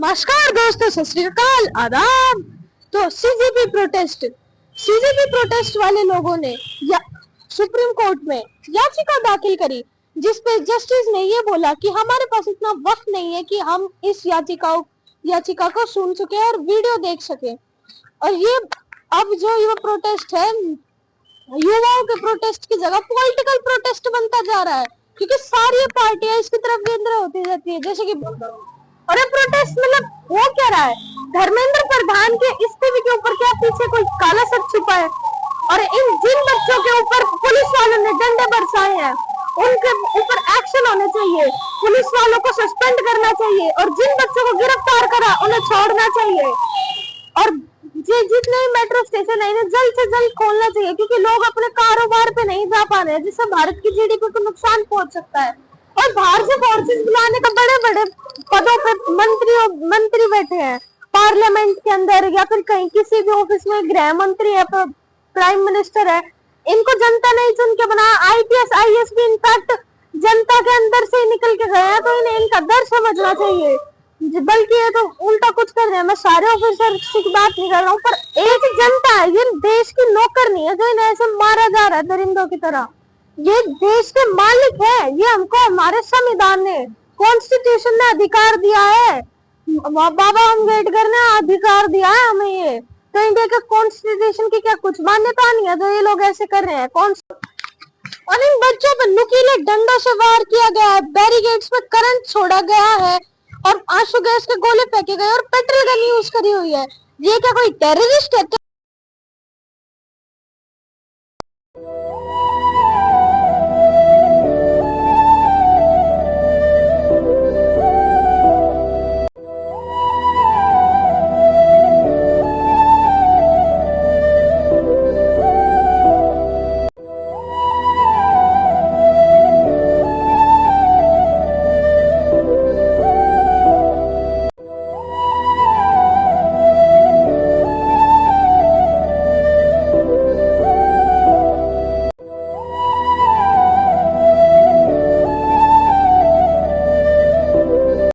नमस्कार दोस्तों, सत श्री अकाल, आदाब। तो सीजेपी प्रोटेस्ट वाले लोगों ने या सुप्रीम कोर्ट में याचिका दाखिल करी, जिसपे जस्टिस ने ये बोला कि हमारे पास इतना वक्त नहीं है कि हम इस याचिका को सुन सके और वीडियो देख सके। और ये अब जो ये प्रोटेस्ट है, युवाओं के प्रोटेस्ट की जगह पॉलिटिकल प्रोटेस्ट बनता जा रहा है, क्योंकि सारी पार्टियां इसकी तरफ केंद्र होती जाती है। जैसे कि और ये प्रोटेस्ट मतलब वो क्या रहा है, धर्मेंद्र प्रधान के इस्तीफे के ऊपर क्या पीछे कोई काला सच छुपा है? और जिन बच्चों के ऊपर पुलिस वालों ने डंडे बरसाए हैं, उनके ऊपर एक्शन होने चाहिए, पुलिस वालों को सस्पेंड करना चाहिए, और जिन बच्चों को गिरफ्तार करा उन्हें छोड़ना चाहिए। और जितने भी मेट्रो स्टेशन है इन्हें जल्द से जल्द खोलना चाहिए, क्योंकि लोग अपने कारोबार पे नहीं जा पा रहे हैं, जिससे भारत की जीडीपी को नुकसान पहुंच सकता है। और बाहर से फोर्सेस बुलाने का बड़े बड़े पदों पे मंत्री बैठे हैं पार्लियामेंट के अंदर, या फिर कहीं किसी भी ऑफिस में गृह मंत्री है, प्राइम मिनिस्टर है। इनको जनता ने चुन के बनाया। आईपीएस आईएएस भी इनफैक्ट जनता के अंदर से निकल के गए हैं, तो इन्हें इनका डर समझना चाहिए। बल्कि ये तो उल्टा कुछ कर रहे हैं। मैं सारे ऑफिसर की बात नहीं कर रहा हूँ, पर एक जनता है, ये देश की नौकर नहीं है जो इन्हें ऐसे मारा जा रहा है दरिंदों की तरह। ये देश के मालिक है, ये हमको हमारे संविधान ने, कॉन्स्टिट्यूशन ने अधिकार दिया है, बाबा अम्बेडकर ने अधिकार दिया है हमें। ये तो इंडिया के कॉन्स्टिट्यूशन की क्या कुछ मान्यता नहीं है जो ये लोग ऐसे कर रहे हैं? और इन बच्चों पर नुकीले डंडों से वार किया गया है, बैरिकेड्स में करंट छोड़ा गया है, और आंसू गैस के गोले फेंके गए, और पेट्रोल गन यूज करी हुई है। ये क्या कोई टेररिस्ट है?